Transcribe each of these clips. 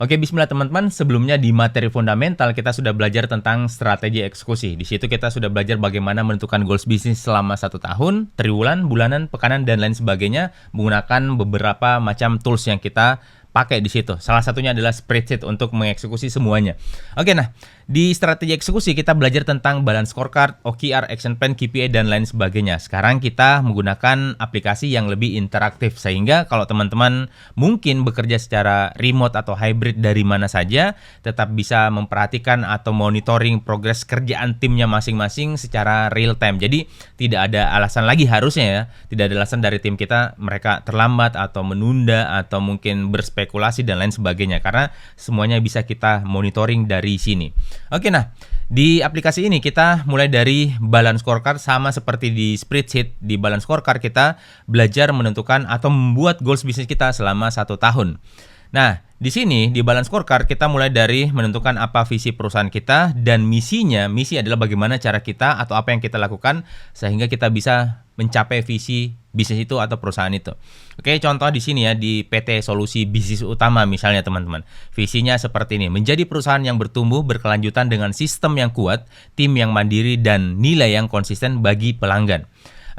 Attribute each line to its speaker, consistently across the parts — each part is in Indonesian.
Speaker 1: Oke, bismillah teman-teman. Sebelumnya di materi fundamental kita sudah belajar tentang strategi eksekusi. Di situ kita sudah belajar bagaimana menentukan goals bisnis selama 1 tahun, triwulan, bulanan, pekanan, dan lain sebagainya menggunakan beberapa macam tools yang kita pakai di situ. Salah satunya adalah spreadsheet untuk mengeksekusi semuanya. Oke, nah di strategi eksekusi kita belajar tentang balance scorecard, OKR, action plan, KPI, dan lain sebagainya. Sekarang kita menggunakan aplikasi yang lebih interaktif sehingga kalau teman-teman mungkin bekerja secara remote atau hybrid dari mana saja, tetap bisa memperhatikan atau monitoring progres kerjaan timnya masing-masing secara real time. Jadi tidak ada alasan lagi harusnya ya, tidak ada alasan dari tim kita mereka terlambat atau menunda atau mungkin berspekulasi dan lain sebagainya karena semuanya bisa kita monitoring dari sini. Oke, nah di aplikasi ini kita mulai dari balance scorecard sama seperti di spreadsheet. Di balance scorecard kita belajar menentukan atau membuat goals bisnis kita selama 1 tahun. Nah, di sini di balance scorecard kita mulai dari menentukan apa visi perusahaan kita dan misinya. Misi adalah bagaimana cara kita atau apa yang kita lakukan sehingga kita bisa mencapai visi bisnis itu atau perusahaan itu. Oke, contoh di sini ya di PT Solusi Bisnis Utama misalnya teman-teman. Visinya seperti ini, menjadi perusahaan yang bertumbuh berkelanjutan dengan sistem yang kuat, tim yang mandiri dan nilai yang konsisten bagi pelanggan.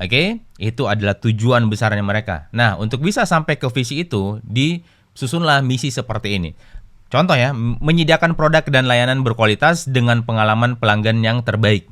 Speaker 1: Oke, itu adalah tujuan besarnya mereka. Nah, untuk bisa sampai ke visi itu disusunlah misi seperti ini. Contoh ya, menyediakan produk dan layanan berkualitas dengan pengalaman pelanggan yang terbaik.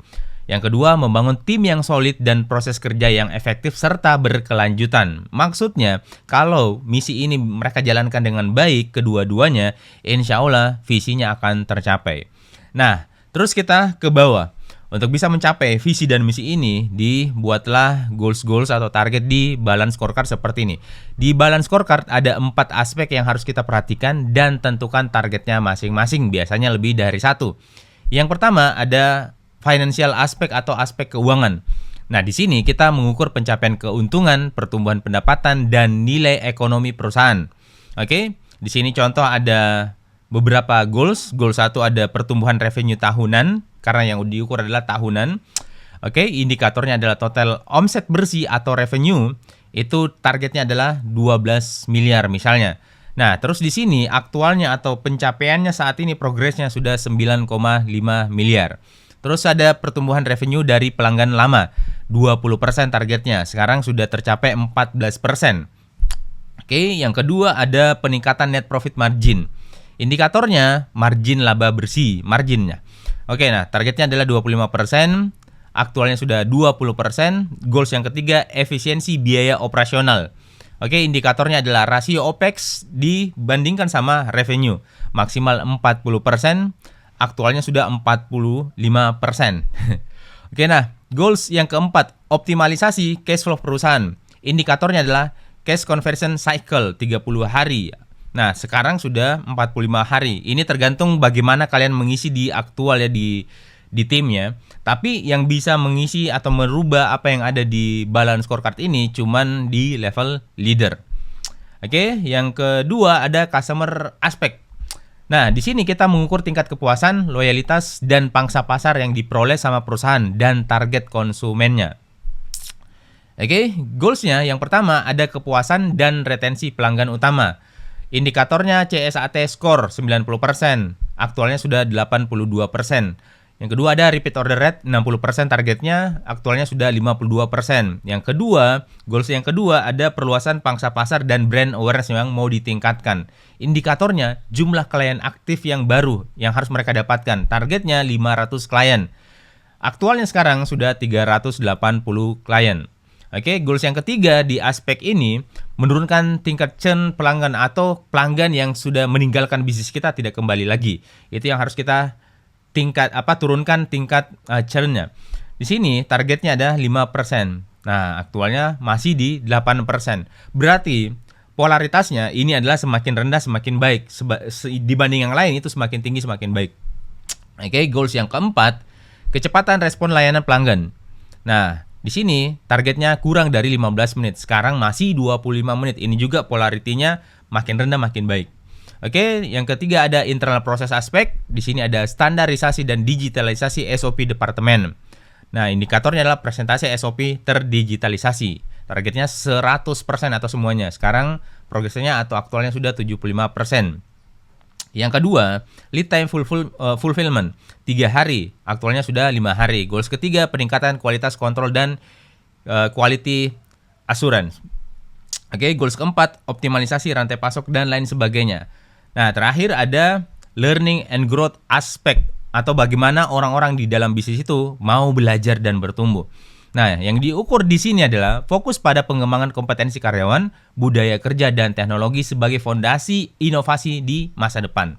Speaker 1: Yang kedua, membangun tim yang solid dan proses kerja yang efektif serta berkelanjutan. Maksudnya, kalau misi ini mereka jalankan dengan baik kedua-duanya, insya Allah visinya akan tercapai. Nah, terus kita ke bawah. Untuk bisa mencapai visi dan misi ini, dibuatlah goals atau target di balance scorecard seperti ini. Di balance scorecard ada 4 aspek yang harus kita perhatikan dan tentukan targetnya masing-masing, biasanya lebih dari 1. Yang pertama ada financial aspek atau aspek keuangan. Nah, di sini kita mengukur pencapaian keuntungan, pertumbuhan pendapatan, dan nilai ekonomi perusahaan. Oke, di sini contoh ada beberapa goals. Goal 1 ada pertumbuhan revenue tahunan, karena yang diukur adalah tahunan. Oke, indikatornya adalah total omset bersih atau revenue. Itu targetnya adalah 12 miliar misalnya. Nah, terus di sini aktualnya atau pencapaiannya saat ini progresnya sudah 9,5 miliar. Terus ada pertumbuhan revenue dari pelanggan lama, 20% targetnya. Sekarang sudah tercapai 14%. Oke, yang kedua ada peningkatan net profit margin. Indikatornya margin laba bersih, marginnya. Oke, nah targetnya adalah 25%, aktualnya sudah 20%. Goals yang ketiga, efisiensi biaya operasional. Oke, indikatornya adalah rasio OPEX dibandingkan sama revenue, maksimal 40%. Aktualnya sudah 45%. Oke, nah goals yang keempat, optimalisasi cash flow perusahaan. Indikatornya adalah cash conversion cycle 30 hari. Nah, sekarang sudah 45 hari. Ini tergantung bagaimana kalian mengisi di aktual ya di timnya. Tapi yang bisa mengisi atau merubah apa yang ada di balance scorecard ini cuman di level leader. Oke, yang kedua ada customer aspect. Nah, di sini kita mengukur tingkat kepuasan, loyalitas, dan pangsa pasar yang diperoleh sama perusahaan dan target konsumennya. Oke, goalsnya yang pertama ada kepuasan dan retensi pelanggan utama. Indikatornya CSAT score 90%, aktualnya sudah 82%. Yang kedua ada repeat order rate 60% targetnya, aktualnya sudah 52%. Yang kedua, goals yang kedua ada perluasan pangsa pasar dan brand awareness yang mau ditingkatkan. Indikatornya jumlah klien aktif yang baru yang harus mereka dapatkan. Targetnya 500 klien. Aktualnya sekarang sudah 380 klien. Oke, goals yang ketiga di aspek ini menurunkan tingkat churn pelanggan atau pelanggan yang sudah meninggalkan bisnis kita tidak kembali lagi. Itu yang harus kita turunkan tingkat churn-nya. Di sini targetnya ada 5%. Nah, aktualnya masih di 8%. Berarti polaritasnya ini adalah semakin rendah semakin baik. Dibanding yang lain itu semakin tinggi semakin baik. Oke, goals yang keempat, kecepatan respon layanan pelanggan. Nah, di sini targetnya kurang dari 15 menit. Sekarang masih 25 menit. Ini juga polaritinya makin rendah makin baik. Oke, yang ketiga ada internal proses aspek. Di sini ada standarisasi dan digitalisasi SOP departemen. Nah, indikatornya adalah presentasi SOP terdigitalisasi. Targetnya 100% atau semuanya. Sekarang progresnya atau aktualnya sudah 75%.
Speaker 2: Yang kedua, lead time fulfillment 3 hari, aktualnya sudah 5 hari. Goals ketiga, peningkatan kualitas kontrol dan quality assurance. Oke, goals keempat, optimalisasi rantai pasok dan lain sebagainya. Nah, terakhir ada learning and growth aspect, atau bagaimana orang-orang di dalam bisnis itu mau belajar dan bertumbuh. Nah, yang diukur di sini adalah fokus pada pengembangan kompetensi karyawan, budaya kerja, dan teknologi sebagai fondasi inovasi di masa depan.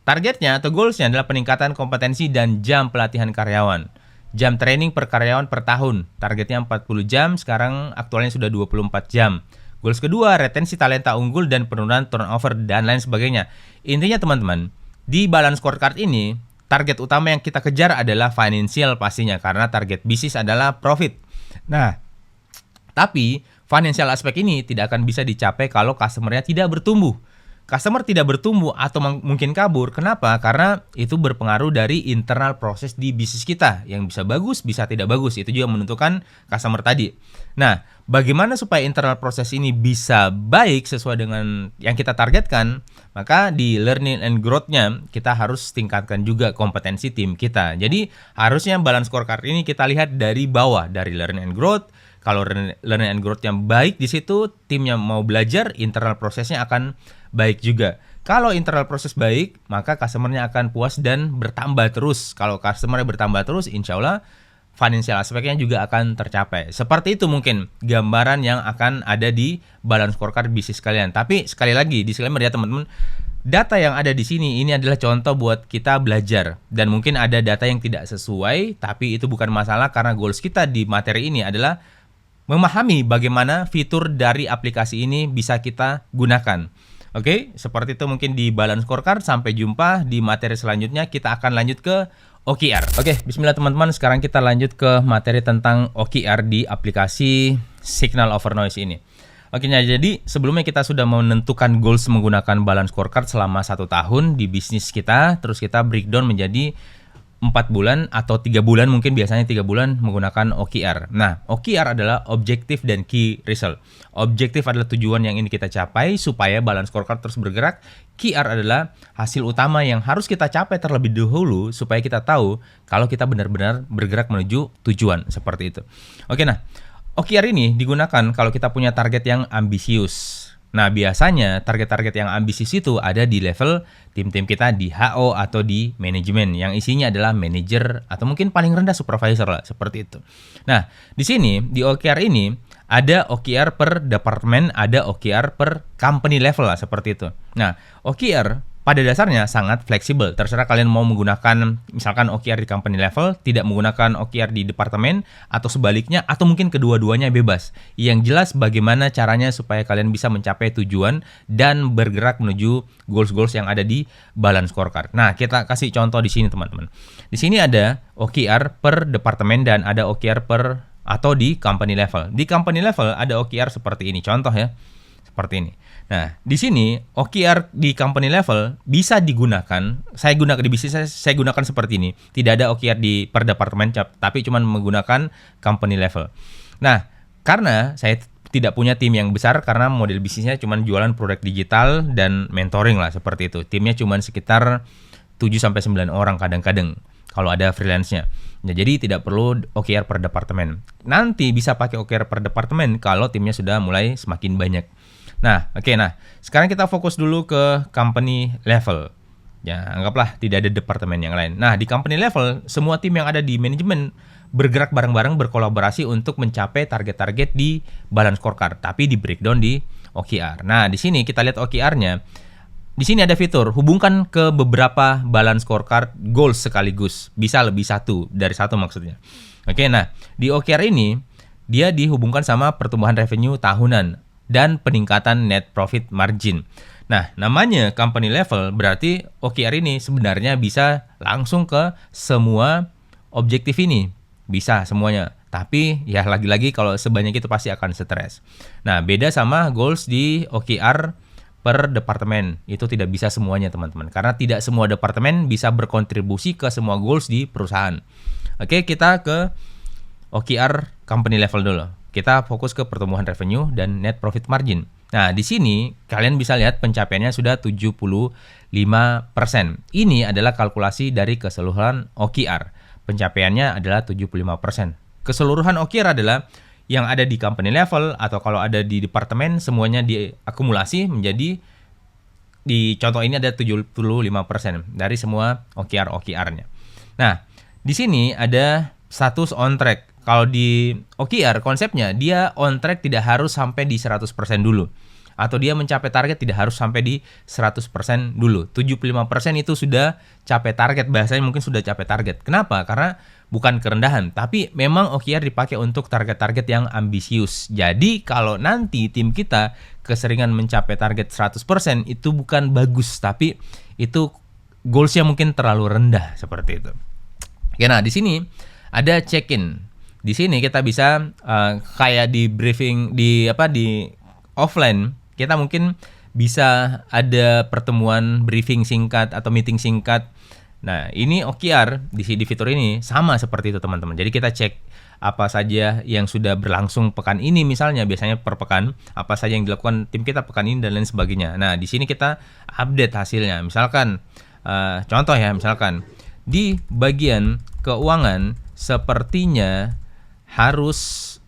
Speaker 2: Targetnya atau goalsnya adalah peningkatan kompetensi dan jam pelatihan karyawan. Jam training per karyawan per tahun, targetnya 40 jam, sekarang aktualnya sudah 24 jam. Goals kedua, retensi talenta unggul dan penurunan turnover dan lain sebagainya. Intinya teman-teman, di balance scorecard ini, target utama yang kita kejar adalah financial pastinya, karena target bisnis adalah profit. Nah, tapi financial aspek ini tidak akan bisa dicapai kalau customer-nya tidak bertumbuh. Customer tidak bertumbuh atau mungkin kabur. Kenapa? Karena itu berpengaruh dari internal proses di bisnis kita. Yang bisa bagus, bisa tidak bagus. Itu juga menentukan customer tadi. Nah, bagaimana supaya internal proses ini bisa baik sesuai dengan yang kita targetkan? Maka di learning and growth-nya kita harus tingkatkan juga kompetensi tim kita. Jadi harusnya balance scorecard ini kita lihat dari bawah, dari learning and growth. Kalau learning and growth yang baik di situ, timnya mau belajar, internal prosesnya akan baik juga. Kalau internal proses baik, maka customer-nya akan puas dan bertambah terus. Kalau customer-nya bertambah terus, insya Allah financial aspeknya juga akan tercapai. Seperti itu mungkin gambaran yang akan ada di balance scorecard bisnis kalian. Tapi sekali lagi, disclaimer ya teman-teman, data yang ada di sini ini adalah contoh buat kita belajar. Dan mungkin ada data yang tidak sesuai, tapi itu bukan masalah karena goals kita di materi ini adalah memahami bagaimana fitur dari aplikasi ini bisa kita gunakan. Oke, seperti itu mungkin di balance scorecard. Sampai jumpa di materi selanjutnya. Kita akan lanjut ke OKR. Oke, bismillah teman-teman. Sekarang kita lanjut ke materi tentang OKR di aplikasi Signal Over Noise ini. Oke, nah jadi sebelumnya kita sudah menentukan goals menggunakan balance scorecard selama 1 tahun di bisnis kita. Terus kita breakdown menjadi 4 bulan atau 3 bulan, mungkin biasanya 3 bulan menggunakan OKR. Nah, OKR adalah objektif dan key result. Objektif adalah tujuan yang ingin kita capai supaya balance scorecard terus bergerak. QR adalah hasil utama yang harus kita capai terlebih dahulu supaya kita tahu kalau kita benar-benar bergerak menuju tujuan, seperti itu. Oke, nah, OKR ini digunakan kalau kita punya target yang ambisius. Nah, biasanya target-target yang ambisius itu ada di level tim-tim kita di HO atau di manajemen yang isinya adalah manajer atau mungkin paling rendah supervisor lah, seperti itu. Nah, di sini di OKR ini ada OKR per departemen, ada OKR per company level lah, seperti itu. Nah, OKR pada dasarnya sangat fleksibel. Terserah kalian mau menggunakan misalkan OKR di company level, tidak menggunakan OKR di departemen, atau sebaliknya, atau mungkin kedua-duanya bebas. Yang jelas bagaimana caranya supaya kalian bisa mencapai tujuan dan bergerak menuju goals-goals yang ada di balance scorecard. Nah, kita kasih contoh di sini teman-teman. Di sini ada OKR per departemen dan ada OKR per atau di company level. Di company level ada OKR seperti ini, contoh ya. Seperti ini. Nah, di sini OKR di company level bisa digunakan. Saya gunakan di bisnis saya gunakan seperti ini. Tidak ada OKR di per departemen, tapi cuma menggunakan company level. Nah, karena saya tidak punya tim yang besar karena model bisnisnya cuma jualan produk digital dan mentoring lah, seperti itu. Timnya cuma sekitar 7-9 orang kadang-kadang kalau ada freelance-nya. Nah, jadi tidak perlu OKR per departemen. Nanti bisa pakai OKR per departemen kalau timnya sudah mulai semakin banyak. Nah, oke. Nah, sekarang kita fokus dulu ke company level. Ya, anggaplah tidak ada departemen yang lain. Nah, di company level, semua tim yang ada di manajemen bergerak bareng-bareng, berkolaborasi untuk mencapai target-target di balance scorecard, tapi di breakdown di OKR. Nah, di sini kita lihat OKR-nya. Di sini ada fitur hubungkan ke beberapa balance scorecard goals sekaligus. Bisa lebih dari satu maksudnya. Oke, nah, di OKR ini dia dihubungkan sama pertumbuhan revenue tahunan dan peningkatan net profit margin. Nah, namanya company level berarti OKR ini sebenarnya bisa langsung ke semua objektif ini. Bisa semuanya. Tapi ya lagi-lagi kalau sebanyak itu pasti akan stres. Nah, beda sama goals di OKR per departemen. Itu tidak bisa semuanya teman-teman. Karena tidak semua departemen bisa berkontribusi ke semua goals di perusahaan. Oke, kita ke OKR company level dulu. Kita fokus ke pertumbuhan revenue dan net profit margin. Nah, di sini kalian bisa lihat pencapaiannya sudah 75%. Ini adalah kalkulasi dari keseluruhan OKR. Pencapaiannya adalah 75%. Keseluruhan OKR adalah yang ada di company level atau kalau ada di departemen semuanya diakumulasi menjadi, di contoh ini ada 75% dari semua OKR-OKR-nya. Nah, di sini ada status on track. Kalau di OKR konsepnya dia on track tidak harus sampai di 100% dulu. Atau dia mencapai target tidak harus sampai di 100% dulu. 75% itu sudah capai target, bahasanya mungkin sudah capai target. Kenapa? Karena bukan kerendahan, tapi memang OKR dipakai untuk target-target yang ambisius. Jadi kalau nanti tim kita keseringan mencapai target 100% itu bukan bagus, tapi itu goals-nya mungkin terlalu rendah seperti itu. Oke, nah di sini ada check-in. Di sini kita bisa kayak di briefing di offline, kita mungkin bisa ada pertemuan briefing singkat atau meeting singkat. Nah, ini OKR di fitur ini sama seperti itu teman-teman. Jadi kita cek apa saja yang sudah berlangsung pekan ini, misalnya biasanya per pekan, apa saja yang dilakukan tim kita pekan ini dan lain sebagainya. Nah, di sini kita update hasilnya. Misalkan contoh ya, misalkan di bagian keuangan sepertinya harus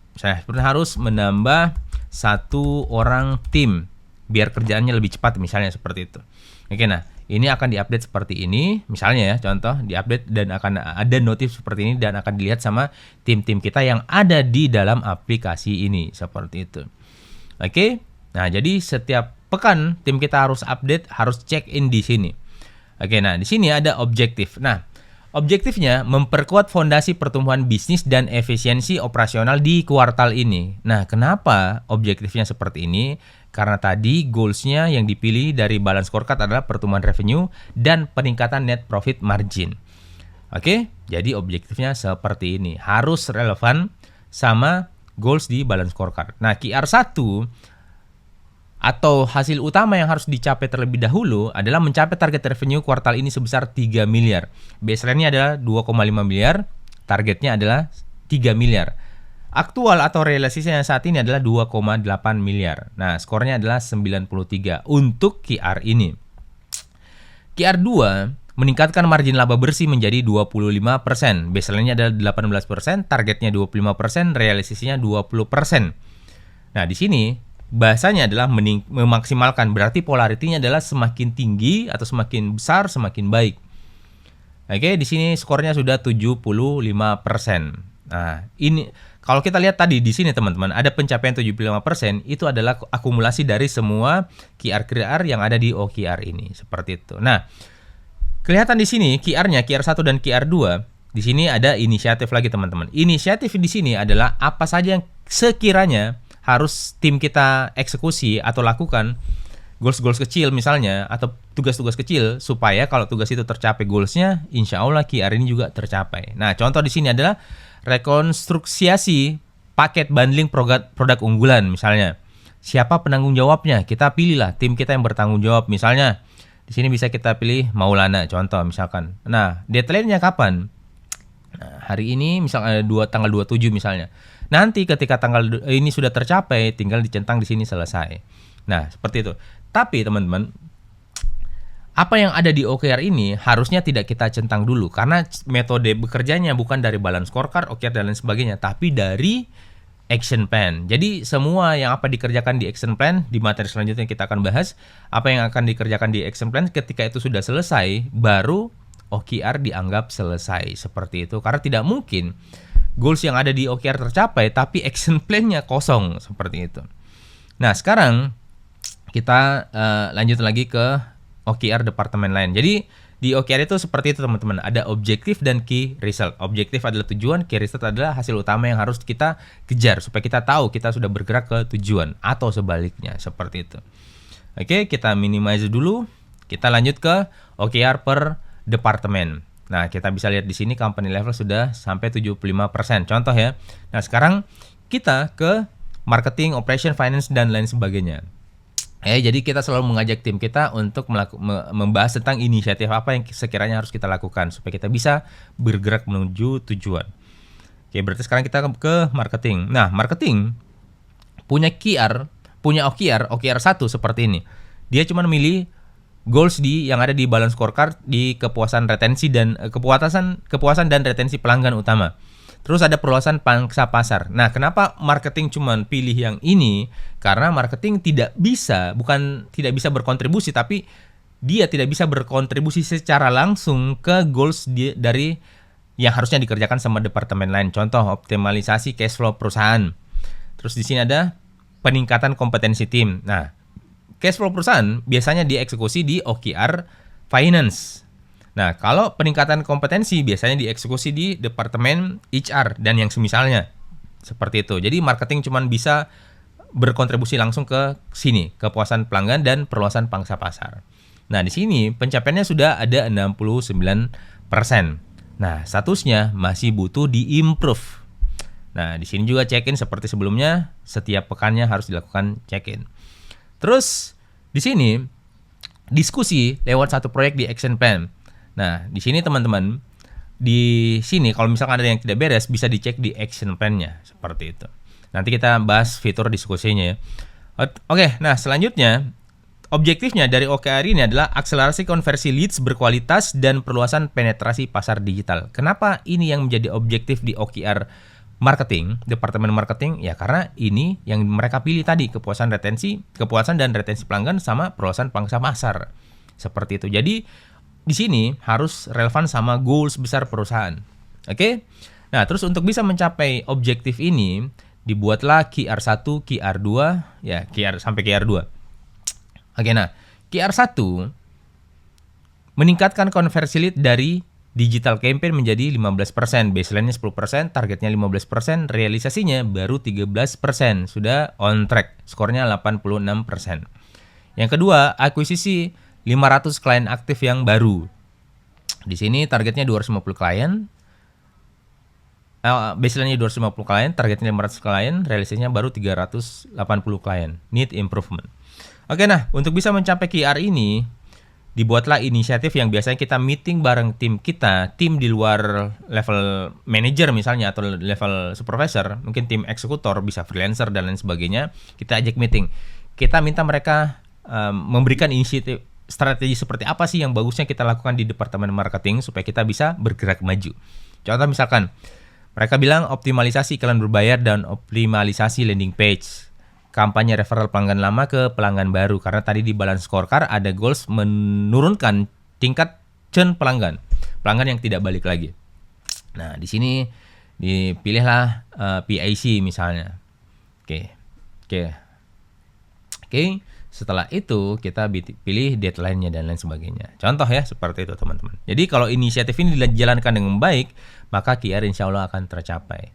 Speaker 2: menambah 1 orang tim biar kerjaannya lebih cepat, misalnya seperti itu. Oke, nah ini akan diupdate seperti ini, misalnya ya, contoh diupdate dan akan ada notif seperti ini dan akan dilihat sama tim-tim kita yang ada di dalam aplikasi ini, seperti itu. Oke, nah jadi setiap pekan tim kita harus update, harus check in di sini. Oke, nah di sini ada objektif. Nah, objektifnya memperkuat fondasi pertumbuhan bisnis dan efisiensi operasional di kuartal ini. Nah, kenapa objektifnya seperti ini? Karena tadi goals-nya yang dipilih dari balance scorecard adalah pertumbuhan revenue dan peningkatan net profit margin. Oke, jadi objektifnya seperti ini. Harus relevan sama goals di balance scorecard. Nah, QR1 atau hasil utama yang harus dicapai terlebih dahulu adalah mencapai target revenue kuartal ini sebesar 3 miliar. Baseline-nya adalah 2,5 miliar, targetnya adalah 3 miliar. Aktual atau realisasinya saat ini adalah 2,8 miliar. Nah, skornya adalah 93 untuk QR ini. QR2 meningkatkan margin laba bersih menjadi 25%. Baseline-nya adalah 18%, targetnya 25%, realisasinya 20%. Nah, di sini bahasanya adalah memaksimalkan, berarti polaritinya adalah semakin tinggi atau semakin besar semakin baik. Oke, di sini skornya sudah 75%. Nah, ini kalau kita lihat tadi di sini teman-teman, ada pencapaian 75%, itu adalah akumulasi dari semua QR yang ada di OKR ini, seperti itu. Nah, kelihatan di sini QR-nya, QR1 dan QR2, di sini ada inisiatif lagi teman-teman. Inisiatif di sini adalah apa saja yang sekiranya harus tim kita eksekusi atau lakukan, goals-goals kecil misalnya, atau tugas-tugas kecil, supaya kalau tugas itu tercapai goalsnya, insya Allah QR ini juga tercapai. Nah, contoh di sini adalah rekonstruksiasi paket bundling produk unggulan misalnya. Siapa penanggung jawabnya? Kita pilihlah tim kita yang bertanggung jawab. Misalnya, di sini bisa kita pilih Maulana, contoh misalkan. Nah, deadline-nya kapan? Nah, hari ini misalnya tanggal 27 misalnya. Nanti ketika tanggal ini sudah tercapai, tinggal dicentang di sini selesai. Nah, seperti itu. Tapi teman-teman, apa yang ada di OKR ini harusnya tidak kita centang dulu, karena metode bekerjanya bukan dari balance scorecard, OKR dan lain sebagainya, tapi dari action plan. Jadi semua yang apa dikerjakan di action plan, di materi selanjutnya kita akan bahas apa yang akan dikerjakan di action plan. Ketika itu sudah selesai, baru OKR dianggap selesai, seperti itu. Karena tidak mungkin goals yang ada di OKR tercapai tapi action plan-nya kosong, seperti itu. Nah, sekarang kita lanjut lagi ke OKR departemen lain. Jadi di OKR itu seperti itu teman-teman, ada objektif dan key result. Objektif adalah tujuan, key result adalah hasil utama yang harus kita kejar supaya kita tahu kita sudah bergerak ke tujuan, atau sebaliknya, seperti itu. Oke, kita minimize dulu. Kita lanjut ke OKR per departemen. Nah, kita bisa lihat di sini company level sudah sampai 75%. Contoh ya. Nah, sekarang kita ke marketing, operation, finance, dan lain sebagainya. Jadi kita selalu mengajak tim kita untuk membahas tentang inisiatif apa yang sekiranya harus kita lakukan supaya kita bisa bergerak menuju tujuan. Oke, berarti sekarang kita ke marketing. Nah, marketing punya QR punya OKR 1 seperti ini. Dia cuma milih goals yang ada di balance scorecard di kepuasan dan retensi pelanggan utama. Terus ada perluasan pangsa pasar. Nah, kenapa marketing cuman pilih yang ini? Karena marketing tidak bisa berkontribusi, tapi dia tidak bisa berkontribusi secara langsung ke goals dari yang harusnya dikerjakan sama departemen lain. Contoh, optimalisasi cash flow perusahaan. Terus di sini ada peningkatan kompetensi tim. Nah, cash flow perusahaan biasanya dieksekusi di OKR Finance. Nah, kalau peningkatan kompetensi biasanya dieksekusi di Departemen HR dan yang semisalnya. Seperti itu. Jadi marketing cuma bisa berkontribusi langsung ke sini, kepuasan pelanggan dan perluasan pangsa pasar. Nah, di sini pencapaiannya sudah ada 69%. Nah, statusnya masih butuh diimprove. Nah, di sini juga check-in seperti sebelumnya, setiap pekannya harus dilakukan check-in. Terus di sini diskusi lewat satu proyek di action plan. Nah, di sini teman-teman, di sini kalau misalkan ada yang tidak beres bisa dicek di action plan-nya seperti itu. Nanti kita bahas fitur diskusinya ya. Oke, nah selanjutnya objektifnya dari OKR ini adalah akselerasi konversi leads berkualitas dan perluasan penetrasi pasar digital. Kenapa ini yang menjadi objektif di OKR marketing, departemen marketing? Ya karena ini yang mereka pilih tadi, kepuasan dan retensi pelanggan sama perluasan pangsa pasar. Seperti itu. Jadi di sini harus relevan sama goals besar perusahaan. Oke? Nah, terus untuk bisa mencapai objektif ini dibuatlah QR1, QR2, ya, sampai QR2. Oke, nah, QR1 meningkatkan konversi lead dari digital campaign menjadi 15%, baseline-nya 10%, targetnya 15%, realisasinya baru 13%, sudah on track, skornya 86%. Yang kedua, akuisisi 500 klien aktif yang baru. Di sini targetnya 250 klien, baseline-nya 250 klien, targetnya 500 klien, realisasinya baru 380 klien, need improvement. Oke, nah untuk bisa mencapai QR ini, dibuatlah inisiatif yang biasanya kita meeting bareng tim kita, tim di luar level manager misalnya atau level supervisor, mungkin tim eksekutor, bisa freelancer dan lain sebagainya, kita ajak meeting. Kita minta mereka memberikan inisiatif strategi seperti apa sih yang bagusnya kita lakukan di departemen marketing supaya kita bisa bergerak maju. Contoh misalkan, mereka bilang optimalisasi iklan berbayar dan optimalisasi landing page. Kampanye referral pelanggan lama ke pelanggan baru. Karena tadi di balance scorecard ada goals menurunkan tingkat churn pelanggan yang tidak balik lagi. Nah, di sini dipilihlah PIC misalnya. Oke. Setelah itu kita pilih deadline-nya dan lain sebagainya. Contoh ya seperti itu teman-teman. Jadi kalau inisiatif ini dijalankan dengan baik, maka QR insya Allah akan tercapai.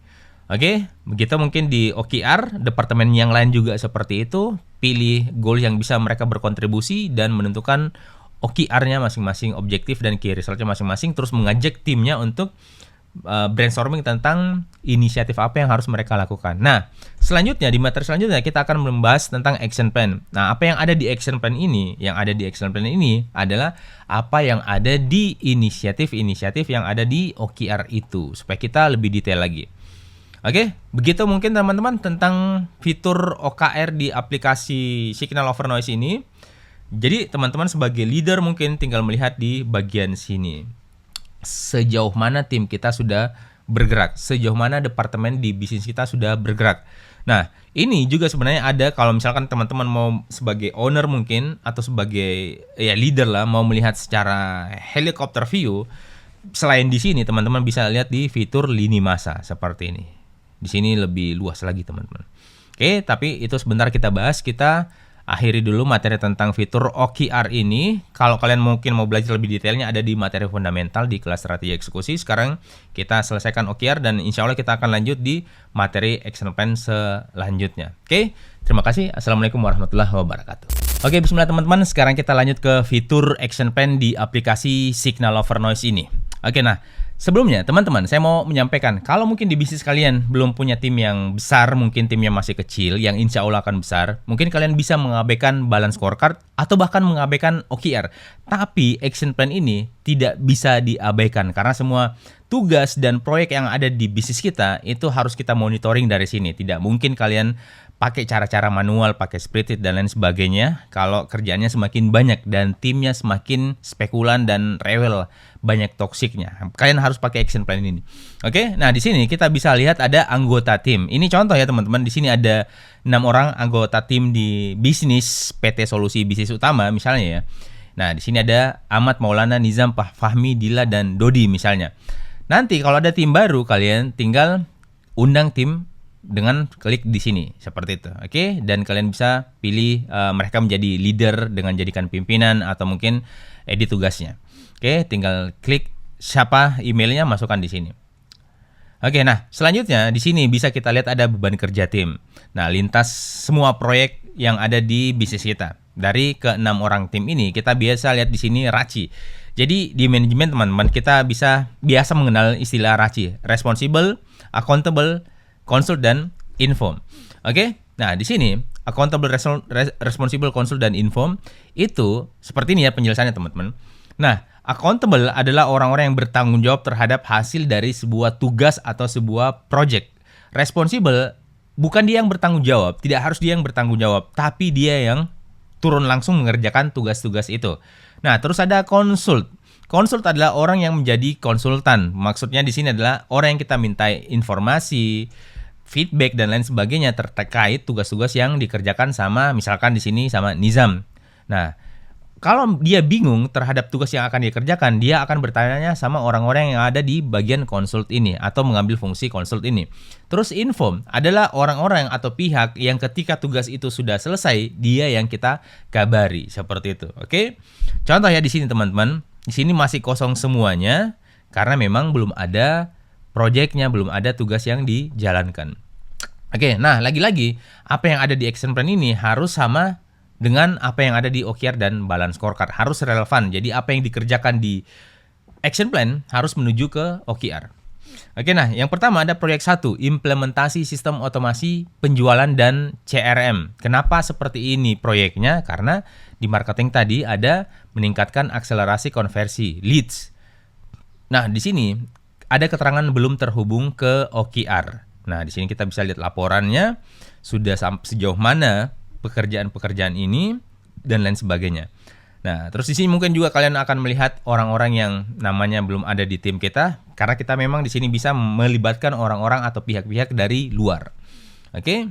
Speaker 2: Oke, begitu mungkin di OKR, departemen yang lain juga seperti itu. Pilih goal yang bisa mereka berkontribusi dan menentukan OKR-nya masing-masing, objektif dan key result-nya masing-masing. Terus mengajak timnya untuk brainstorming tentang inisiatif apa yang harus mereka lakukan. Nah, selanjutnya di materi selanjutnya kita akan membahas tentang action plan. Nah, apa yang ada di action plan ini? Yang ada di action plan ini adalah apa yang ada di inisiatif-inisiatif yang ada di OKR itu, supaya kita lebih detail lagi. Oke, begitu mungkin teman-teman tentang fitur OKR di aplikasi Signal Over Noise ini. Jadi teman-teman sebagai leader mungkin tinggal melihat di bagian sini. Sejauh mana tim kita sudah bergerak, sejauh mana departemen di bisnis kita sudah bergerak. Nah, ini juga sebenarnya ada kalau misalkan teman-teman mau sebagai owner mungkin atau sebagai leader lah mau melihat secara helikopter view. Selain di sini teman-teman bisa lihat di fitur lini masa seperti ini. Di sini lebih luas lagi teman-teman. Oke, tapi itu sebentar kita bahas. Kita akhiri dulu materi tentang fitur OKR ini. Kalau kalian mungkin mau belajar lebih detailnya ada di materi fundamental di kelas strategi eksekusi. Sekarang kita selesaikan OKR dan insya Allah kita akan lanjut di materi action plan selanjutnya. Oke, terima kasih. Assalamualaikum warahmatullahi wabarakatuh. Oke, bismillah teman-teman. Sekarang kita lanjut ke fitur action plan di aplikasi Signal Over Noise ini. Oke, nah sebelumnya teman-teman saya mau menyampaikan kalau mungkin di bisnis kalian belum punya tim yang besar, mungkin timnya masih kecil yang insya Allah akan besar, mungkin kalian bisa mengabaikan balance scorecard atau bahkan mengabaikan OKR. Tapi action plan ini tidak bisa diabaikan karena semua tugas dan proyek yang ada di bisnis kita itu harus kita monitoring dari sini. Tidak mungkin kalian pakai cara-cara manual, pakai spreadsheet dan lain sebagainya, kalau kerjaannya semakin banyak dan timnya semakin spekulan dan rewel, banyak toksiknya. Kalian harus pakai action plan ini. Oke, nah di sini kita bisa lihat ada anggota tim. Ini contoh ya teman-teman, di sini ada 6 orang anggota tim di bisnis PT Solusi Bisnis Utama misalnya ya. Nah, di sini ada Ahmad, Maulana, Nizam, Fahmi, Dila, dan Dodi misalnya. Nanti kalau ada tim baru, kalian tinggal undang tim dengan klik di sini seperti itu, oke? Dan kalian bisa pilih mereka menjadi leader dengan jadikan pimpinan atau mungkin edit tugasnya, oke? Tinggal klik siapa emailnya, masukkan di sini. Oke, nah selanjutnya di sini bisa kita lihat ada beban kerja tim. Nah, lintas semua proyek yang ada di bisnis kita. Dari ke-6 orang tim ini kita biasa lihat di sini RACI. Jadi di manajemen teman-teman kita biasa mengenal istilah RACI, responsible, accountable, consult, dan inform. Oke, nah di sini accountable, responsible, consult, dan inform itu seperti ini ya penjelasannya teman-teman. Nah, accountable adalah orang-orang yang bertanggung jawab terhadap hasil dari sebuah tugas atau sebuah project. Responsible bukan dia yang bertanggung jawab, tidak harus dia yang bertanggung jawab, tapi dia yang turun langsung mengerjakan tugas-tugas itu. Nah, terus ada consult. Consult adalah orang yang menjadi konsultan. Maksudnya di sini adalah orang yang kita minta informasi, feedback dan lain sebagainya terkait tugas-tugas yang dikerjakan sama misalkan di sini sama Nizam. Nah, kalau dia bingung terhadap tugas yang akan dikerjakan, dia akan bertanya sama orang-orang yang ada di bagian consult ini atau mengambil fungsi consult ini. Terus inform adalah orang-orang atau pihak yang ketika tugas itu sudah selesai, dia yang kita kabari seperti itu. Oke? Contoh ya di sini teman-teman, di sini masih kosong semuanya karena memang belum ada proyeknya, belum ada tugas yang dijalankan. Oke, nah lagi-lagi apa yang ada di action plan ini harus sama dengan apa yang ada di OKR dan balance scorecard, harus relevan. Jadi apa yang dikerjakan di action plan harus menuju ke OKR. Oke, nah yang pertama ada proyek 1, implementasi sistem otomasi penjualan dan CRM. Kenapa seperti ini proyeknya? Karena di marketing tadi ada meningkatkan akselerasi konversi leads. Nah, di sini ada keterangan belum terhubung ke OKR. Nah, di sini kita bisa lihat laporannya sudah sejauh mana pekerjaan-pekerjaan ini dan lain sebagainya. Nah, terus di sini mungkin juga kalian akan melihat orang-orang yang namanya belum ada di tim kita karena kita memang di sini bisa melibatkan orang-orang atau pihak-pihak dari luar. Oke?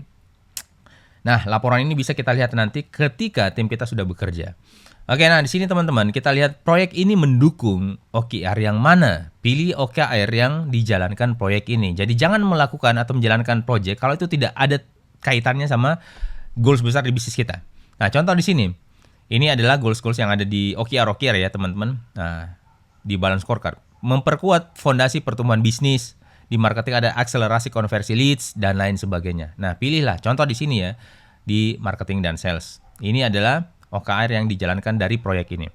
Speaker 2: Nah, laporan ini bisa kita lihat nanti ketika tim kita sudah bekerja. Oke, nah di sini teman-teman kita lihat proyek ini mendukung OKR yang mana. Pilih OKR yang dijalankan proyek ini. Jadi jangan melakukan atau menjalankan proyek kalau itu tidak ada kaitannya sama goals besar di bisnis kita. Nah, contoh di sini. Ini adalah goals-goals yang ada di OKR ya teman-teman. Nah, di balance scorecard. Memperkuat fondasi pertumbuhan bisnis. Di marketing ada akselerasi konversi leads dan lain sebagainya. Nah, pilihlah contoh di sini ya di marketing dan sales. Ini adalah OKR yang dijalankan dari proyek ini.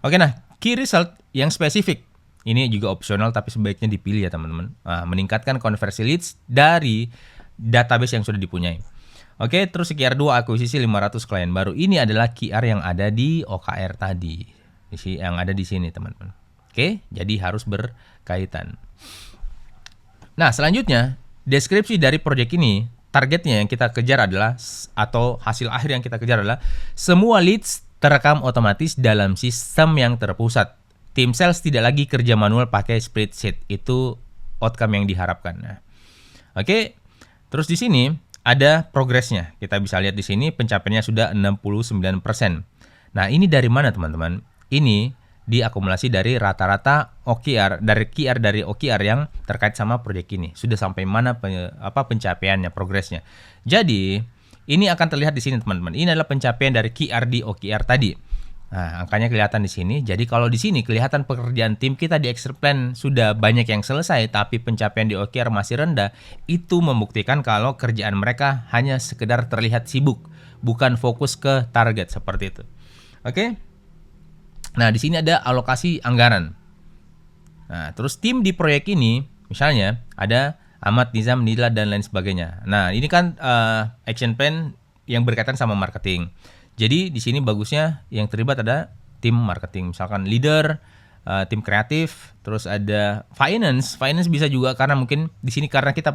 Speaker 2: Oke, nah key result yang spesifik ini juga opsional tapi sebaiknya dipilih ya teman-teman. Nah, meningkatkan konversi leads dari database yang sudah dipunyai. Oke, terus QR 2 akuisisi 500 klien baru. Ini adalah QR yang ada di OKR tadi. Yang ada di sini teman-teman. Oke, jadi harus berkaitan. Nah, selanjutnya deskripsi dari proyek ini. Targetnya yang kita kejar adalah, atau hasil akhir yang kita kejar adalah, semua leads terekam otomatis dalam sistem yang terpusat. Tim sales tidak lagi kerja manual pakai spreadsheet. Itu outcome yang diharapkan. Nah, oke, terus di sini ada progresnya. Kita bisa lihat di sini pencapaiannya sudah 69%. Nah, ini dari mana teman-teman? Ini diakumulasi dari rata-rata OKR dari OKR yang terkait sama proyek ini. Sudah sampai mana pencapaiannya, progresnya. Jadi, ini akan terlihat di sini teman-teman. Ini adalah pencapaian dari QR di OKR tadi. Nah, angkanya kelihatan di sini. Jadi kalau di sini kelihatan pekerjaan tim kita di action plan sudah banyak yang selesai tapi pencapaian di OKR masih rendah, itu membuktikan kalau kerjaan mereka hanya sekedar terlihat sibuk, bukan fokus ke target seperti itu. Oke? Nah, di sini ada alokasi anggaran. Nah, terus tim di proyek ini, misalnya ada Ahmad, Nizam, Nila, dan lain sebagainya. Nah, ini kan action plan yang berkaitan sama marketing. Jadi, di sini bagusnya yang terlibat ada tim marketing. Misalkan leader, tim kreatif, terus ada finance. Finance bisa juga karena mungkin di sini karena kita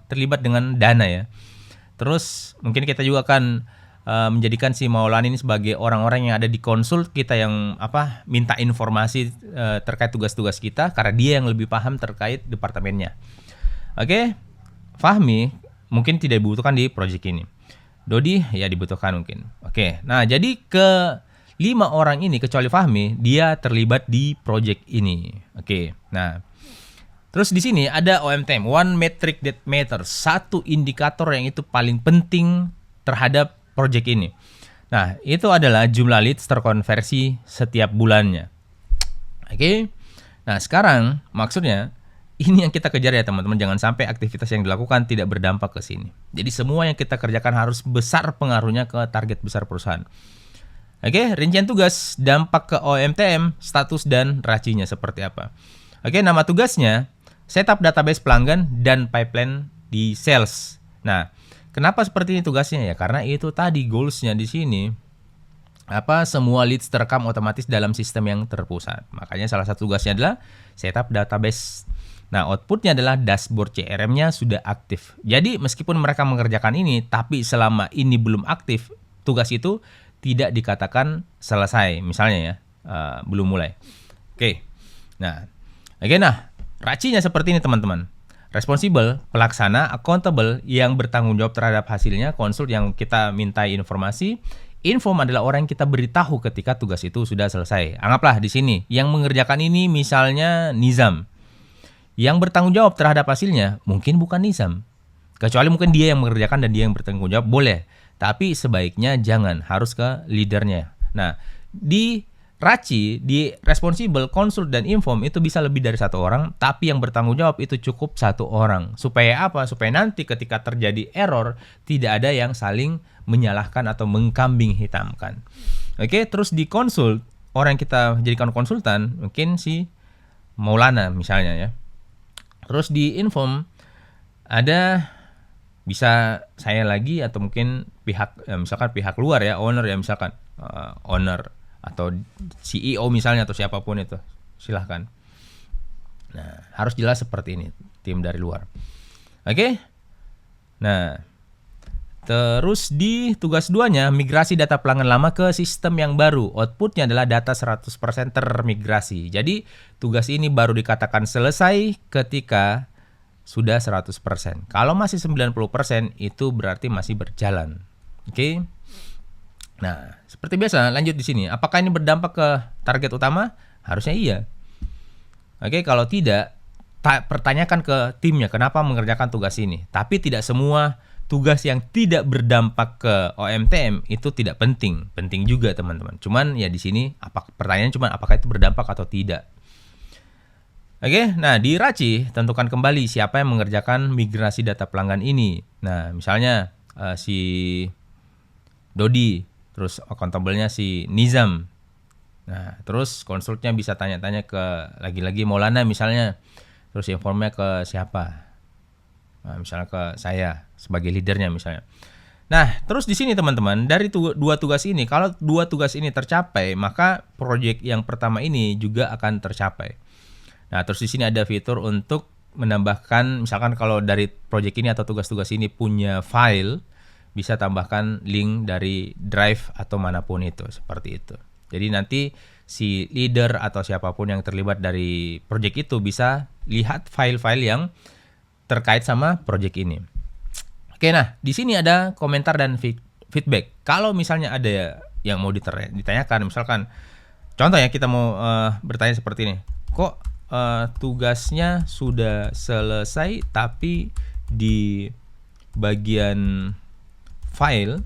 Speaker 2: terlibat dengan dana ya. Terus mungkin kita juga akan menjadikan si Maulana ini sebagai orang-orang yang ada di konsul kita yang minta informasi terkait tugas-tugas kita karena dia yang lebih paham terkait departemennya. Oke, Fahmi mungkin tidak dibutuhkan di project ini. Dodi ya dibutuhkan mungkin. Oke, nah jadi ke 5 orang ini kecuali Fahmi dia terlibat di project ini. Oke, nah terus di sini ada OMTM, one metric that matters, satu indikator yang itu paling penting terhadap project ini. Nah, itu adalah jumlah leads terkonversi setiap bulannya. Oke. Nah, sekarang maksudnya ini yang kita kejar ya teman-teman, jangan sampai aktivitas yang dilakukan tidak berdampak ke sini. Jadi semua yang kita kerjakan harus besar pengaruhnya ke target besar perusahaan. Oke, rincian tugas, dampak ke OMTM, status dan racinya seperti apa. Oke, nama tugasnya setup database pelanggan dan pipeline di sales. Nah, kenapa seperti ini tugasnya ya? Karena itu tadi goalsnya di sini semua leads terekam otomatis dalam sistem yang terpusat. Makanya salah satu tugasnya adalah setup database. Nah, outputnya adalah dashboard CRM-nya sudah aktif. Jadi meskipun mereka mengerjakan ini, tapi selama ini belum aktif, tugas itu tidak dikatakan selesai. Misalnya ya, belum mulai. Oke. Nah, racinya seperti ini teman-teman. Responsible, pelaksana, accountable, yang bertanggung jawab terhadap hasilnya, konsul yang kita mintai informasi, inform adalah orang yang kita beritahu ketika tugas itu sudah selesai. Anggaplah di sini, yang mengerjakan ini misalnya Nizam. Yang bertanggung jawab terhadap hasilnya, mungkin bukan Nizam. Kecuali mungkin dia yang mengerjakan dan dia yang bertanggung jawab, boleh. Tapi sebaiknya jangan, harus ke leadernya. Nah, di Raci, di responsible, konsul, dan inform itu bisa lebih dari 1 orang, tapi yang bertanggung jawab itu cukup 1 orang. Supaya apa? Supaya nanti ketika terjadi error, tidak ada yang saling menyalahkan atau mengkambing hitamkan. Oke, terus di konsul, orang yang kita jadikan konsultan, mungkin si Maulana misalnya ya. Terus di inform, ada bisa saya lagi atau mungkin misalkan pihak luar ya, owner ya misalkan, owner atau CEO misalnya atau siapapun itu, silahkan. Nah, harus jelas seperti ini, tim dari luar. Oke. Nah, terus di tugas 2-nya, migrasi data pelanggan lama ke sistem yang baru. Outputnya adalah data 100% termigrasi. Jadi, tugas ini baru dikatakan selesai ketika sudah 100%. Kalau masih 90%, itu berarti masih berjalan. Oke. Nah, seperti biasa, lanjut di sini. Apakah ini berdampak ke target utama? Harusnya iya. Oke, kalau tidak, pertanyakan ke timnya kenapa mengerjakan tugas ini. Tapi tidak semua tugas yang tidak berdampak ke OMTM itu tidak penting. Penting juga, teman-teman. Cuman ya di sini pertanyaan cuma apakah itu berdampak atau tidak. Oke, nah di Raci tentukan kembali siapa yang mengerjakan migrasi data pelanggan ini. Nah, misalnya si Dodi, terus accountable-nya si Nizam. Nah, terus konsultnya bisa tanya-tanya ke lagi-lagi Maulana misalnya. Terus informnya ke siapa? Nah, misalnya ke saya sebagai leadernya misalnya. Nah, terus di sini teman-teman, dari 2 tugas ini, kalau 2 tugas ini tercapai, maka project yang pertama ini juga akan tercapai. Nah, terus di sini ada fitur untuk menambahkan, misalkan kalau dari project ini atau tugas-tugas ini punya file, bisa tambahkan link dari Drive atau manapun itu, seperti itu. Jadi nanti si leader atau siapapun yang terlibat dari project itu bisa lihat file-file yang terkait sama project ini. Oke, nah di sini ada komentar dan feedback. Kalau misalnya ada yang mau ditanyakan, misalkan contoh ya, kita mau bertanya seperti ini. Kok tugasnya sudah selesai tapi di bagian file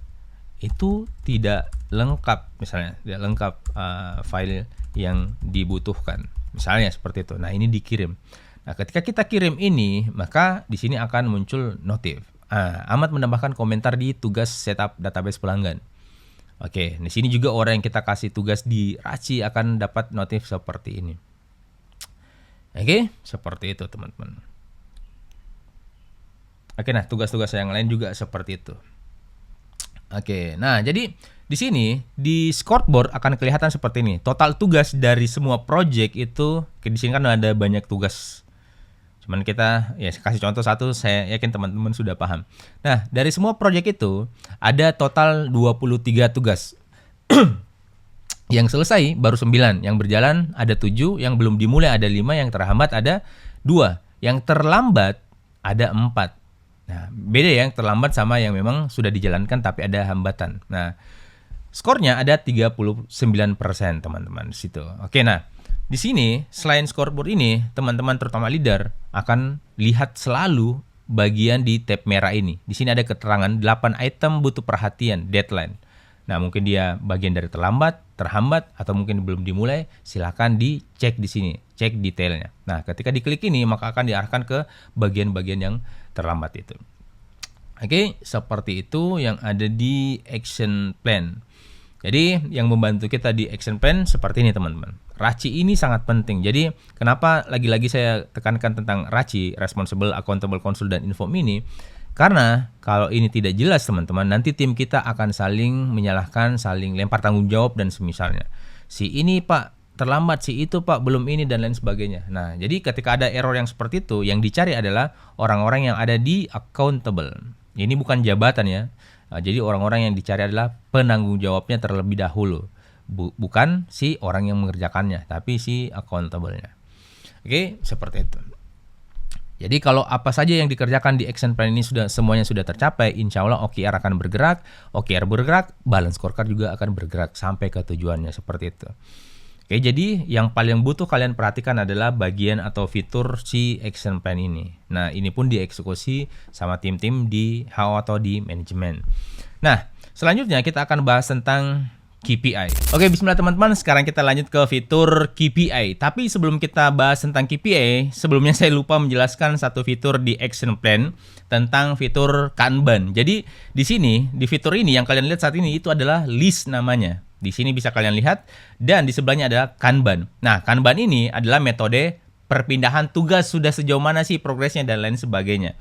Speaker 2: itu tidak lengkap, misalnya tidak lengkap file yang dibutuhkan, misalnya seperti itu. Nah, ini dikirim. Nah, ketika kita kirim ini, maka di sini akan muncul notif. Amat menambahkan komentar di tugas setup database pelanggan. Oke, di sini juga orang yang kita kasih tugas di Raci akan dapat notif seperti ini. Oke, seperti itu teman-teman. Oke, nah tugas-tugas yang lain juga seperti itu. Oke, nah jadi di sini di scoreboard akan kelihatan seperti ini. Total tugas dari semua project itu, di sini kan ada banyak tugas Cuman kita ya kasih contoh satu, saya yakin teman-teman sudah paham. Nah, dari semua proyek itu ada total 23 tugas. Yang selesai baru 9, yang berjalan ada 7, yang belum dimulai ada 5, yang terhambat ada 2, yang terlambat ada 4. Nah, beda ya yang terlambat sama yang memang sudah dijalankan tapi ada hambatan. Nah, skornya ada 39% teman-teman di situ. Oke, nah di sini selain scoreboard ini, teman-teman terutama leader akan lihat selalu bagian di tab merah ini. Di sini ada keterangan 8 item butuh perhatian, deadline. Nah, mungkin dia bagian dari terlambat, terhambat, atau mungkin belum dimulai, silakan dicek di sini, cek detailnya. Nah, ketika diklik ini, maka akan diarahkan ke bagian-bagian yang terlambat itu. Oke, seperti itu yang ada di action plan. Jadi, yang membantu kita di action plan seperti ini, teman-teman. RACI ini sangat penting. Jadi, kenapa lagi-lagi saya tekankan tentang RACI, Responsible, Accountable, Consult, dan Inform ini? Karena kalau ini tidak jelas teman-teman, nanti tim kita akan saling menyalahkan, saling lempar tanggung jawab dan semisalnya. Si ini Pak terlambat, si itu Pak belum ini dan lain sebagainya. Nah, jadi ketika ada error yang seperti itu, yang dicari adalah orang-orang yang ada di accountable. Ini bukan jabatan ya. Nah, jadi orang-orang yang dicari adalah penanggung jawabnya terlebih dahulu. Bukan si orang yang mengerjakannya, tapi si accountable-nya. Oke, seperti itu. Jadi kalau apa saja yang dikerjakan di action plan ini semuanya sudah tercapai, insya Allah OKR akan bergerak, OKR bergerak, balance scorecard juga akan bergerak sampai ke tujuannya seperti itu. Oke, jadi yang paling butuh kalian perhatikan adalah bagian atau fitur si action plan ini. Nah, ini pun dieksekusi sama tim-tim di HO atau di manajemen. Nah, selanjutnya kita akan bahas tentang KPI. Oke, bismillah teman-teman, sekarang kita lanjut ke fitur KPI. Tapi sebelum kita bahas tentang KPI, sebelumnya saya lupa menjelaskan satu fitur di action plan tentang fitur Kanban. Jadi di sini, di fitur ini yang kalian lihat saat ini itu adalah list namanya. Di sini bisa kalian lihat dan di sebelahnya adalah Kanban. Nah, Kanban ini adalah metode perpindahan tugas, sudah sejauh mana sih progresnya dan lain sebagainya.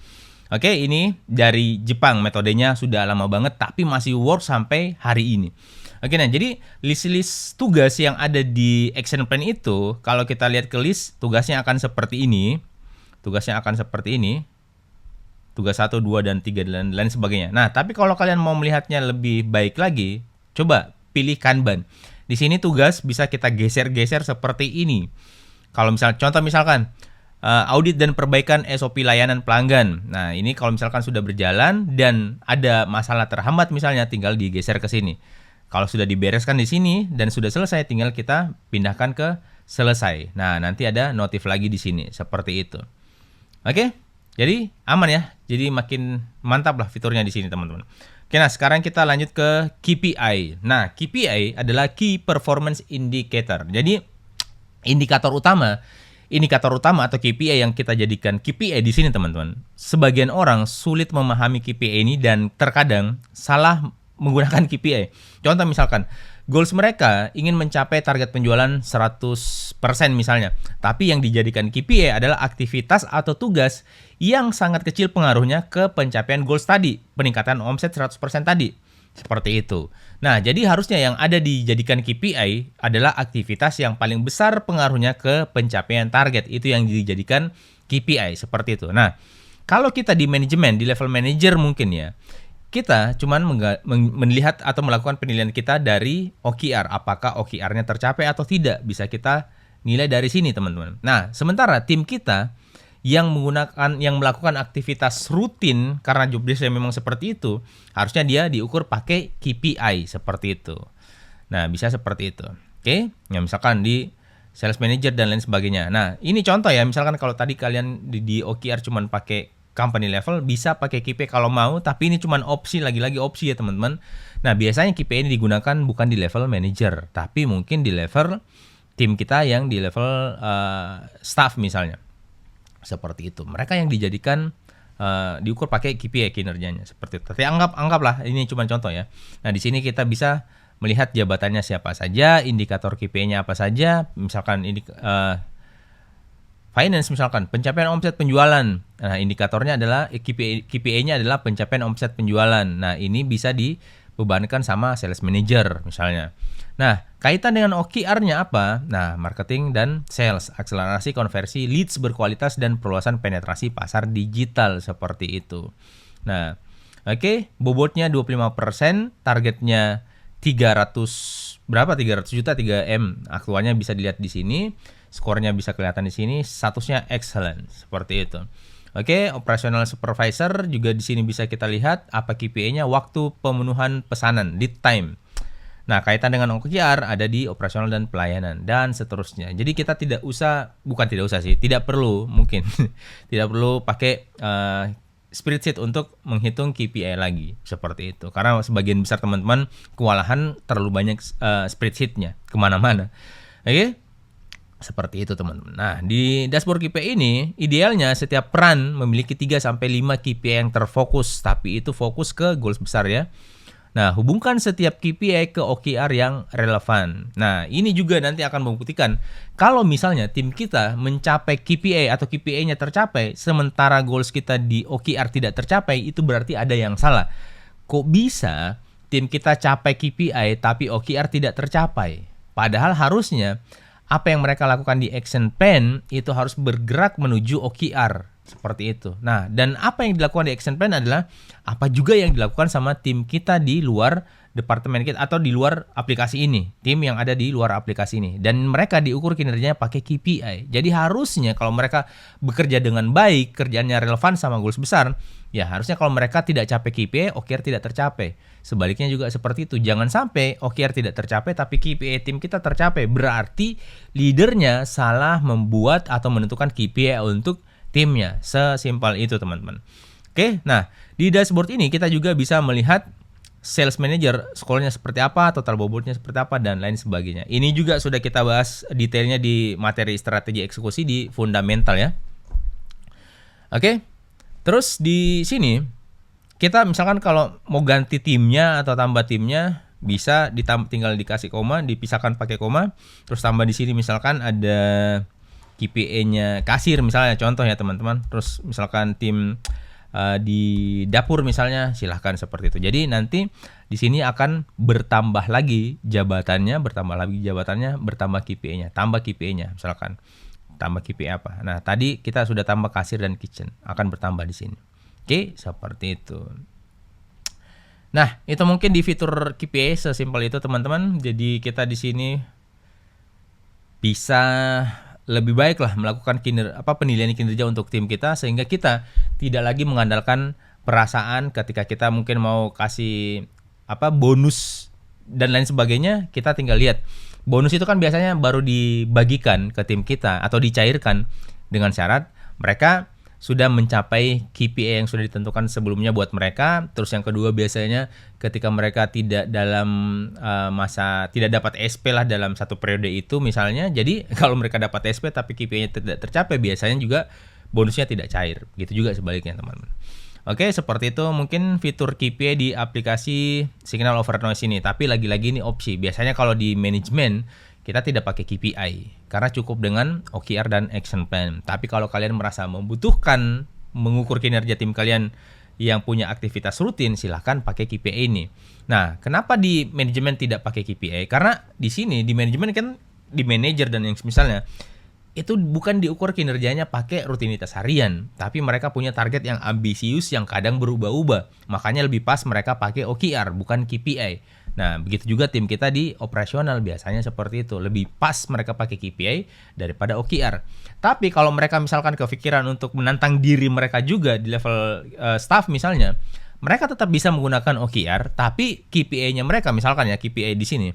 Speaker 2: Oke, ini dari Jepang, metodenya sudah lama banget tapi masih work sampai hari ini. Oke, nah jadi list-list tugas yang ada di action plan itu, kalau kita lihat ke list, tugasnya akan seperti ini. Tugasnya akan seperti ini. Tugas 1, 2, dan 3, dan lain sebagainya. Nah, tapi kalau kalian mau melihatnya lebih baik lagi, coba pilih Kanban. Di sini tugas bisa kita geser-geser seperti ini. Kalau contoh misalkan, audit dan perbaikan SOP layanan pelanggan. Nah, ini kalau misalkan sudah berjalan dan ada masalah terhambat misalnya, tinggal digeser ke sini. Kalau sudah dibereskan di sini dan sudah selesai, tinggal kita pindahkan ke selesai. Nah, nanti ada notif lagi di sini, seperti itu. Oke, jadi aman ya. Jadi makin mantap lah fiturnya di sini, teman-teman. Oke, nah sekarang kita lanjut ke KPI. Nah, KPI adalah Key Performance Indicator. Jadi, indikator utama atau KPI yang kita jadikan KPI di sini, teman-teman. Sebagian orang sulit memahami KPI ini dan terkadang salah menggunakan KPI. Contoh misalkan, goals mereka ingin mencapai target penjualan 100% misalnya. Tapi yang dijadikan KPI adalah aktivitas atau tugas yang sangat kecil pengaruhnya ke pencapaian goals tadi. Peningkatan omset 100% tadi. Seperti itu. Nah, jadi harusnya yang ada dijadikan KPI adalah aktivitas yang paling besar pengaruhnya ke pencapaian target. Itu yang dijadikan KPI, seperti itu. Nah, kalau kita di manajemen, di level manager mungkin ya, kita cuman melihat atau melakukan penilaian kita dari OKR. Apakah OKR-nya tercapai atau tidak? Bisa kita nilai dari sini, teman-teman. Nah, sementara tim kita yang melakukan aktivitas rutin karena job desk memang seperti itu, harusnya dia diukur pakai KPI seperti itu. Nah, bisa seperti itu. Oke? Ya, misalkan di sales manager dan lain sebagainya. Nah, ini contoh ya. Misalkan kalau tadi kalian di OKR cuman pakai company level, bisa pakai KPI kalau mau, tapi ini cuma opsi, lagi-lagi opsi ya teman-teman. Nah, biasanya KPI ini digunakan bukan di level manager, tapi mungkin di level tim kita yang di level staff misalnya. Seperti itu. Mereka yang dijadikan diukur pakai KPI kinerjanya seperti itu. Tapi anggaplah ini cuma contoh ya. Nah, di sini kita bisa melihat jabatannya siapa saja, indikator KPI-nya apa saja, misalkan ini finance misalkan, pencapaian omset penjualan. Nah, indikatornya adalah KPI-nya adalah pencapaian omset penjualan. Nah, ini bisa bebankan sama sales manager misalnya. Nah, kaitan dengan OKR-nya apa? Nah, marketing dan sales, akselerasi konversi leads berkualitas dan perluasan penetrasi pasar digital seperti itu. Nah, oke, bobotnya 25%, targetnya 300 berapa? 300 juta 3M. Aktualnya bisa dilihat di sini, skornya bisa kelihatan di sini, statusnya excellent seperti itu. Oke, operational supervisor juga di sini bisa kita lihat apa KPI-nya, waktu pemenuhan pesanan, lead time. Nah, kaitan dengan OKR ada di operasional dan pelayanan dan seterusnya. Jadi kita tidak perlu mungkin tidak perlu pakai spreadsheet untuk menghitung KPI lagi seperti itu. Karena sebagian besar teman-teman kewalahan terlalu banyak spreadsheetnya kemana-mana. Oke, seperti itu teman-teman. Nah, di dashboard KPI ini idealnya setiap peran memiliki 3-5 KPI yang terfokus, tapi itu fokus ke goals besar ya. Nah, hubungkan setiap KPI ke OKR yang relevan. Nah, ini juga nanti akan membuktikan kalau misalnya tim kita mencapai KPI atau KPI-nya tercapai, sementara goals kita di OKR tidak tercapai, itu berarti ada yang salah. Kok bisa tim kita capai KPI tapi OKR tidak tercapai? Padahal harusnya apa yang mereka lakukan di action plan itu harus bergerak menuju OKR. Seperti itu. Nah, dan apa yang dilakukan di action plan adalah apa juga yang dilakukan sama tim kita di luar departemen kita atau di luar aplikasi ini, tim yang ada di luar aplikasi ini, dan mereka diukur kinerjanya pakai KPI. Jadi harusnya kalau mereka bekerja dengan baik, kerjaannya relevan sama goals besar, ya harusnya kalau mereka tidak capai KPI, OKR tidak tercapai. Sebaliknya juga seperti itu. Jangan sampai OKR tidak tercapai tapi KPI tim kita tercapai. Berarti leadernya salah membuat atau menentukan KPI untuk timnya. Sesimpel itu teman-teman. Oke, nah di dashboard ini kita juga bisa melihat sales manager skornya seperti apa, total bobotnya seperti apa, dan lain sebagainya. Ini juga sudah kita bahas detailnya di materi strategi eksekusi di fundamental ya. Oke, terus di sini kita misalkan kalau mau ganti timnya atau tambah timnya bisa tinggal dikasih koma, dipisahkan pakai koma, terus tambah di sini misalkan ada KPI-nya kasir misalnya, contoh ya teman-teman. Terus misalkan tim di dapur misalnya, silahkan seperti itu. Jadi nanti di sini akan bertambah lagi jabatannya, bertambah KPI-nya, tambah KPI-nya misalkan. Tambah KPI apa? Nah, tadi kita sudah tambah kasir dan kitchen, akan bertambah di sini. Oke, seperti itu. Nah, itu mungkin di fitur KPI sesimpel itu teman-teman. Jadi kita di sini bisa lebih baik lah melakukan penilaian kinerja untuk tim kita, sehingga kita tidak lagi mengandalkan perasaan ketika kita mungkin mau kasih bonus dan lain sebagainya. Kita tinggal lihat bonus itu kan biasanya baru dibagikan ke tim kita atau dicairkan dengan syarat mereka sudah mencapai KPI yang sudah ditentukan sebelumnya buat mereka. Terus yang kedua biasanya ketika mereka tidak dalam tidak dapat SP lah dalam satu periode itu misalnya. Jadi kalau mereka dapat SP tapi KPI-nya tidak tercapai, biasanya juga bonusnya tidak cair. Gitu juga sebaliknya teman-teman. Oke, seperti itu mungkin fitur KPI di aplikasi Signal Over Noise ini. Tapi lagi-lagi ini opsi. Biasanya kalau di manajemen kita tidak pakai KPI karena cukup dengan OKR dan action plan. Tapi kalau kalian merasa membutuhkan mengukur kinerja tim kalian yang punya aktivitas rutin, silahkan pakai KPI ini. Nah, kenapa di manajemen tidak pakai KPI? Karena di sini di manajemen kan di manajer dan yang misalnya itu bukan diukur kinerjanya pakai rutinitas harian, tapi mereka punya target yang ambisius yang kadang berubah-ubah. Makanya lebih pas mereka pakai OKR bukan KPI. Nah, begitu juga tim kita di operasional biasanya seperti itu. Lebih pas mereka pakai KPI daripada OKR. Tapi kalau mereka misalkan kepikiran untuk menantang diri mereka juga di level staff misalnya, mereka tetap bisa menggunakan OKR, tapi KPI-nya mereka misalkan ya KPI di sini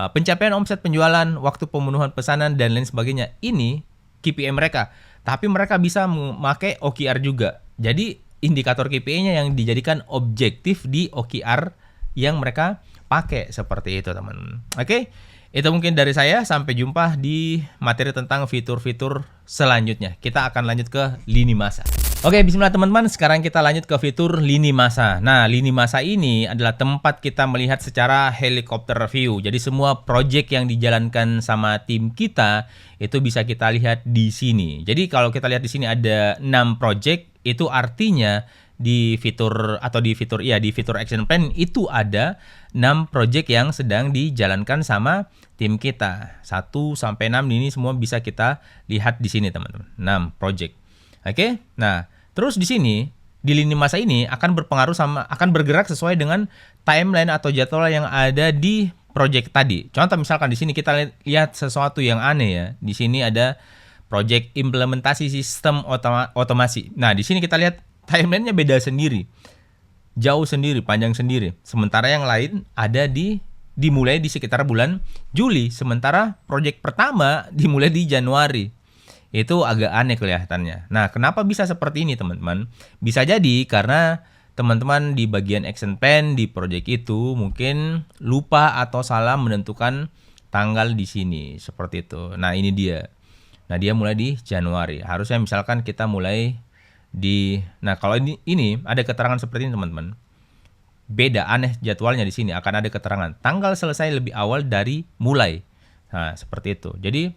Speaker 2: pencapaian omset penjualan, waktu pemenuhan pesanan dan lain sebagainya. Ini KPI mereka. Tapi mereka bisa memakai OKR juga. Jadi indikator KPI-nya yang dijadikan objektif di OKR yang mereka pakai seperti itu teman. Oke, itu mungkin dari saya. Sampai jumpa di materi tentang fitur-fitur selanjutnya. Kita akan lanjut ke lini masa. Oke, bismillah teman-teman. Sekarang kita lanjut ke fitur lini masa. Nah, lini masa ini adalah tempat kita melihat secara helikopter view. Jadi semua project yang dijalankan sama tim kita itu bisa kita lihat di sini. Jadi kalau kita lihat di sini ada 6 project, itu artinya di fitur di fitur action plan itu ada 6 project yang sedang dijalankan sama tim kita. 1 sampai 6 ini semua bisa kita lihat di sini teman-teman. 6 project. Oke. Nah, terus di sini di lini masa ini akan bergerak sesuai dengan timeline atau jadwal yang ada di project tadi. Contoh misalkan di sini kita lihat sesuatu yang aneh ya. Di sini ada project implementasi sistem otomasi. Nah, di sini kita lihat timelinenya beda sendiri. Jauh sendiri, panjang sendiri. Sementara yang lain ada dimulai di sekitar bulan Juli. Sementara project pertama dimulai di Januari. Itu agak aneh kelihatannya. Nah, kenapa bisa seperti ini teman-teman? Bisa jadi karena teman-teman di bagian action plan di project itu mungkin lupa atau salah menentukan tanggal di sini. Seperti itu. Nah, ini dia. Nah, dia mulai di Januari. Harusnya misalkan kita mulai nah kalau ini ada keterangan seperti ini teman-teman. Beda, aneh jadwalnya di sini akan ada keterangan tanggal selesai lebih awal dari mulai. Nah, seperti itu. Jadi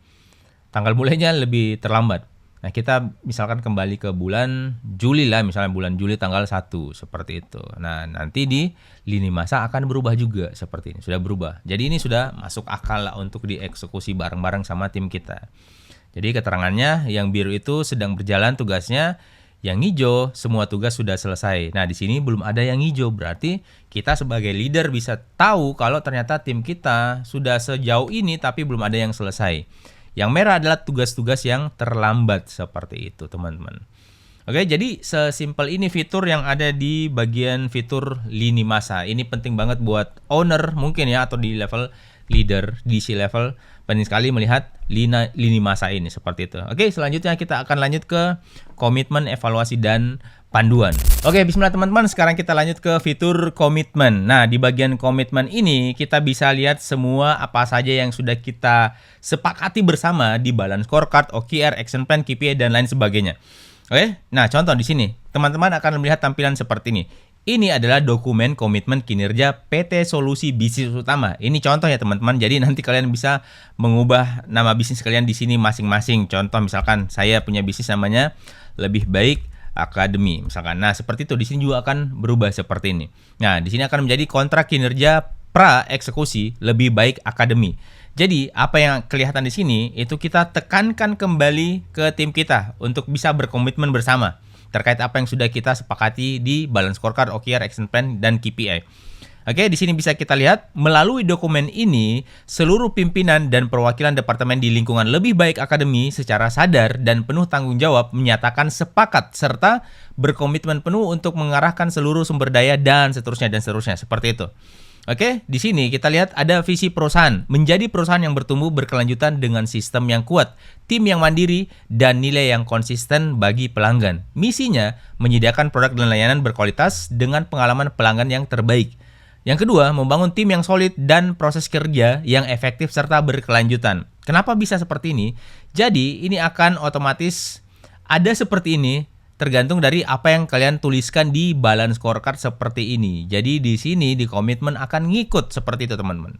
Speaker 2: tanggal mulainya lebih terlambat. Nah, kita misalkan kembali ke bulan Juli lah, misalnya bulan Juli tanggal 1 seperti itu. Nah, nanti di lini masa akan berubah juga seperti ini. Sudah berubah. Jadi ini sudah masuk akal lah untuk dieksekusi bareng-bareng sama tim kita. Jadi keterangannya yang biru itu sedang berjalan tugasnya. Yang hijau, semua tugas sudah selesai. Nah, di sini belum ada yang hijau. Berarti kita sebagai leader bisa tahu kalau ternyata tim kita sudah sejauh ini tapi belum ada yang selesai. Yang merah adalah tugas-tugas yang terlambat. Seperti itu, teman-teman. Oke, jadi sesimpel ini fitur yang ada di bagian fitur lini masa. Ini penting banget buat owner mungkin ya, atau di level leader, di C-level. Penting sekali melihat lini masa ini seperti itu. Oke, selanjutnya kita akan lanjut ke komitmen, evaluasi, dan panduan. Oke, bismillah teman-teman. Sekarang kita lanjut ke fitur komitmen. Nah, di bagian komitmen ini kita bisa lihat semua apa saja yang sudah kita sepakati bersama di balance scorecard, OKR, action plan, KPI, dan lain sebagainya. Oke, nah contoh di sini. Teman-teman akan melihat tampilan seperti ini. Ini adalah dokumen komitmen kinerja PT Solusi Bisnis Utama. Ini contoh ya teman-teman. Jadi nanti kalian bisa mengubah nama bisnis kalian di sini masing-masing. Contoh misalkan saya punya bisnis namanya Lebih Baik Academy misalkan. Nah, seperti itu di sini juga akan berubah seperti ini. Nah, di sini akan menjadi kontrak kinerja pra eksekusi Lebih Baik Academy. Jadi, apa yang kelihatan di sini itu kita tekankan kembali ke tim kita untuk bisa berkomitmen bersama terkait apa yang sudah kita sepakati di balance scorecard, OKR, action plan, dan KPI. Oke, di sini bisa kita lihat melalui dokumen ini seluruh pimpinan dan perwakilan departemen di lingkungan Lebih Baik Academy secara sadar dan penuh tanggung jawab menyatakan sepakat serta berkomitmen penuh untuk mengarahkan seluruh sumber daya dan seterusnya seperti itu. Oke, di sini kita lihat ada visi perusahaan, menjadi perusahaan yang bertumbuh berkelanjutan dengan sistem yang kuat, tim yang mandiri, dan nilai yang konsisten bagi pelanggan. Misinya, menyediakan produk dan layanan berkualitas dengan pengalaman pelanggan yang terbaik. Yang kedua, membangun tim yang solid dan proses kerja yang efektif serta berkelanjutan. Kenapa bisa seperti ini? Jadi, ini akan otomatis ada seperti ini, tergantung dari apa yang kalian tuliskan di balance scorecard seperti ini. Jadi di sini di komitmen akan ngikut seperti itu teman-teman.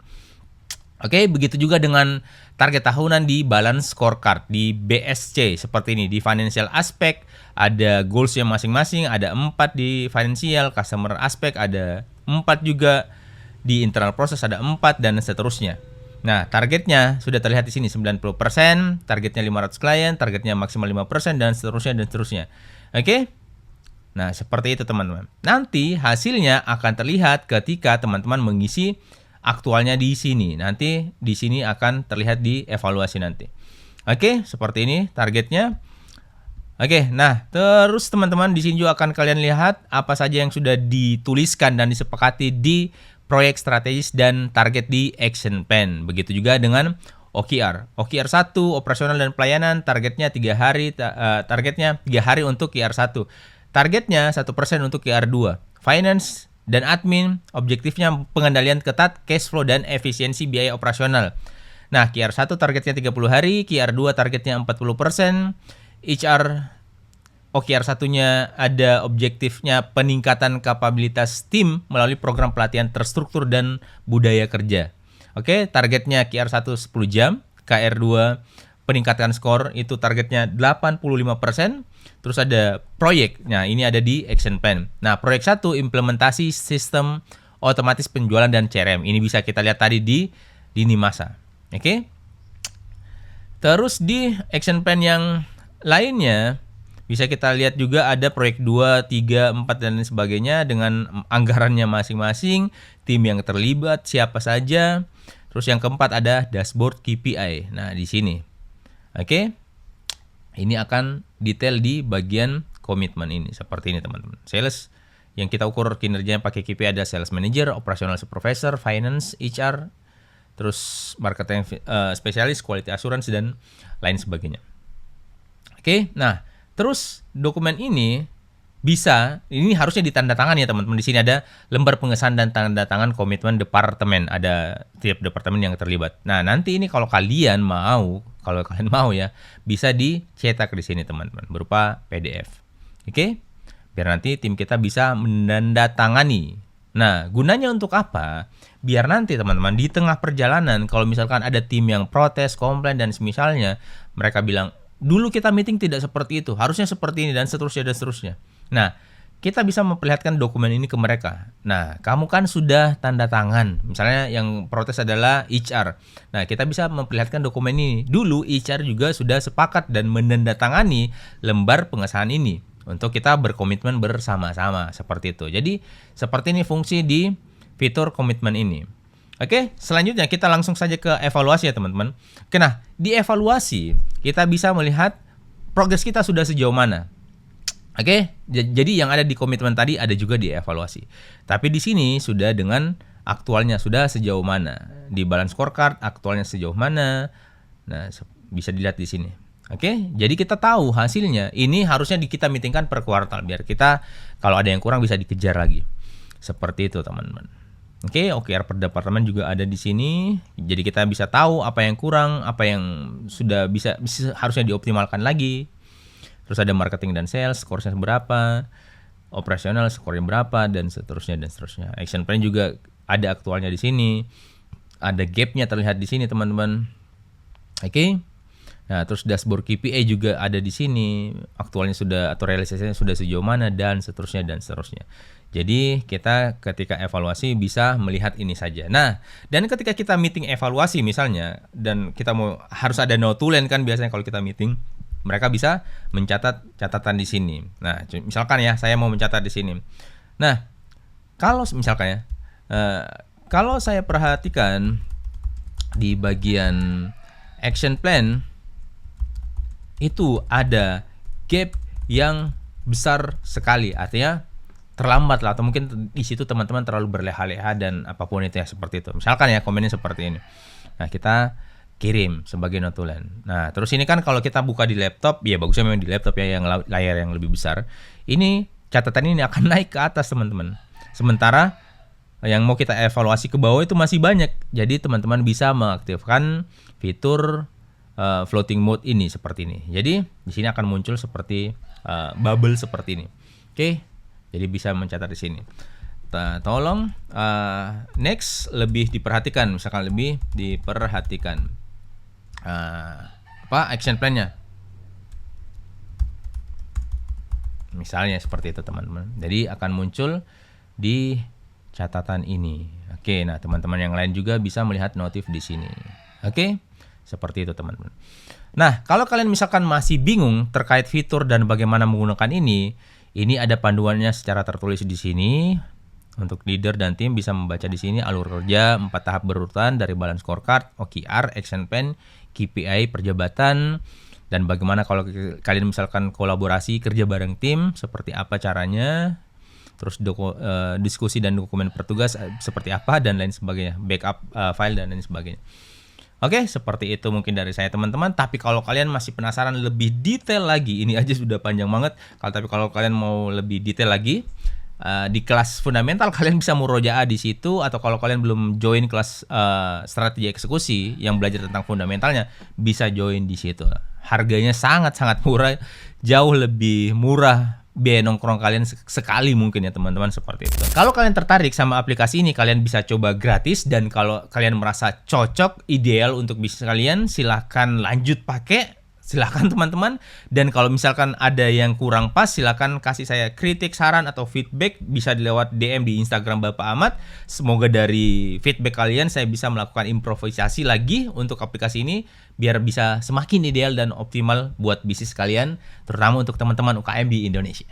Speaker 2: Oke, begitu juga dengan target tahunan di balance scorecard di BSC seperti ini. Di financial aspect ada goalsnya masing-masing, ada 4 di financial, customer aspect ada 4 juga, di internal process ada 4 dan seterusnya. Nah, targetnya sudah terlihat di sini 90%, targetnya 500 klien, targetnya maksimal 5% dan seterusnya. Oke? Nah, seperti itu teman-teman. Nanti hasilnya akan terlihat ketika teman-teman mengisi aktualnya di sini. Nanti di sini akan terlihat di evaluasi nanti. Oke, seperti ini targetnya. Oke, nah terus teman-teman di sini juga akan kalian lihat apa saja yang sudah dituliskan dan disepakati di proyek strategis dan target di action plan. Begitu juga dengan OKR. OKR 1, operasional dan pelayanan, targetnya 3 hari, targetnya 3 hari untuk QR 1. Targetnya 1% untuk QR 2. Finance dan admin, objektifnya pengendalian ketat, cash flow dan efisiensi biaya operasional. Nah, QR 1 targetnya 30 hari, QR 2 targetnya 40%, HR OKR 1-nya ada objektifnya peningkatan kapabilitas tim melalui program pelatihan terstruktur dan budaya kerja. Oke, targetnya QR 1 10 jam, KR 2 peningkatan skor itu targetnya 85%. Terus ada proyek. Nah, ini ada di action plan. Nah, proyek 1 implementasi sistem otomatis penjualan dan CRM. Ini bisa kita lihat tadi di lini masa. Oke. Terus di action plan yang lainnya bisa kita lihat juga ada proyek 2, 3, 4 dan lain sebagainya dengan anggarannya masing-masing, tim yang terlibat, siapa saja. Terus yang keempat ada dashboard KPI. Nah, di sini. Oke. Ini akan detail di bagian komitmen ini. Seperti ini teman-teman. Sales yang kita ukur kinerjanya pakai KPI ada sales manager, operational supervisor, finance, HR, terus marketing spesialis, quality assurance, dan lain sebagainya. Oke, nah terus dokumen ini harusnya ditandatangani ya teman-teman. Di sini ada lembar pengesahan dan tanda tangan komitmen departemen. Ada tiap departemen yang terlibat. Nah, nanti ini kalau kalian mau ya, bisa dicetak di sini teman-teman berupa PDF. Oke? Biar nanti tim kita bisa menandatangani. Nah, gunanya untuk apa? Biar nanti teman-teman di tengah perjalanan kalau misalkan ada tim yang protes, komplain dan semisalnya, mereka bilang, "Dulu kita meeting tidak seperti itu, harusnya seperti ini," dan seterusnya dan seterusnya. Nah, kita bisa memperlihatkan dokumen ini ke mereka. Nah, kamu kan sudah tanda tangan. Misalnya yang protes adalah HR. Nah, kita bisa memperlihatkan dokumen ini. Dulu HR juga sudah sepakat dan menandatangani lembar pengesahan ini untuk kita berkomitmen bersama-sama seperti itu. Jadi, seperti ini fungsi di fitur komitmen ini. Oke, selanjutnya kita langsung saja ke evaluasi ya teman-teman. Oke, nah, di evaluasi kita bisa melihat progres kita sudah sejauh mana. Oke, jadi yang ada di komitmen tadi ada juga di evaluasi. Tapi di sini sudah dengan aktualnya sudah sejauh mana. Di balance scorecard aktualnya sejauh mana. Nah, bisa dilihat di sini. Oke, jadi kita tahu hasilnya. Ini harusnya kita meetingkan per kuartal biar kita kalau ada yang kurang bisa dikejar lagi. Seperti itu, teman-teman. Oke, OKR per departemen juga ada di sini. Jadi kita bisa tahu apa yang kurang, apa yang sudah bisa harusnya dioptimalkan lagi. Terus ada marketing dan sales, skornya berapa, operasional skornya berapa, dan seterusnya dan seterusnya. Action plan juga ada aktualnya di sini, ada gapnya terlihat di sini teman-teman. Oke. Nah, terus dashboard KPI juga ada di sini, aktualnya sudah atau realisasinya sudah sejauh mana dan seterusnya dan seterusnya. Jadi kita ketika evaluasi bisa melihat ini saja. Nah, dan ketika kita meeting evaluasi misalnya, dan kita harus ada notulen kan biasanya kalau kita meeting. Mereka bisa mencatat catatan di sini. Nah, misalkan ya, saya mau mencatat di sini. Nah, kalau misalkan ya, kalau saya perhatikan di bagian action plan itu ada gap yang besar sekali, artinya terlambat lah, atau mungkin di situ teman-teman terlalu berleha-leha dan apapun itu ya seperti itu. Misalkan ya komennya seperti ini. Nah, kita kirim sebagai notulen. Nah, terus ini kan kalau kita buka di laptop, ya bagusnya memang di laptop ya yang layar yang lebih besar. Ini catatan ini akan naik ke atas teman-teman. Sementara yang mau kita evaluasi ke bawah itu masih banyak. Jadi teman-teman bisa mengaktifkan fitur floating mode ini seperti ini. Jadi di sini akan muncul seperti bubble seperti ini. Oke. Jadi bisa mencatat di sini. Tolong next lebih diperhatikan, misalkan lebih diperhatikan action plan-nya. Misalnya seperti itu teman-teman. Jadi akan muncul di catatan ini. Oke, nah teman-teman yang lain juga bisa melihat notif di sini. Oke, seperti itu teman-teman. Nah, kalau kalian misalkan masih bingung terkait fitur dan bagaimana menggunakan ini ada panduannya secara tertulis di sini. Untuk leader dan tim bisa membaca di sini alur kerja 4 tahap berurutan dari balance scorecard, OKR, action plan, KPI perjabatan, dan bagaimana kalau kalian misalkan kolaborasi kerja bareng tim seperti apa caranya, terus diskusi dan dokumen pertugas seperti apa dan lain sebagainya, backup file dan lain sebagainya. Oke, seperti itu mungkin dari saya teman-teman. Tapi kalau kalian masih penasaran lebih detail lagi, ini aja sudah panjang banget. Tapi kalau kalian mau lebih detail lagi, di kelas fundamental kalian bisa murojaah di situ, atau kalau kalian belum join kelas strategi eksekusi yang belajar tentang fundamentalnya, bisa join di situ. Harganya sangat-sangat murah, jauh lebih murah biaya nongkrong kalian sekali mungkin ya teman-teman, seperti itu. Kalau kalian tertarik sama aplikasi ini, kalian bisa coba gratis, dan kalau kalian merasa cocok, ideal untuk bisnis kalian, silahkan lanjut pakai. Silahkan teman-teman. Dan kalau misalkan ada yang kurang pas, silahkan kasih saya kritik, saran, atau feedback. Bisa lewat DM di Instagram Bapak Ahmad. Semoga dari feedback kalian saya bisa melakukan improvisasi lagi untuk aplikasi ini, biar bisa semakin ideal dan optimal buat bisnis kalian, terutama untuk teman-teman UKM di Indonesia.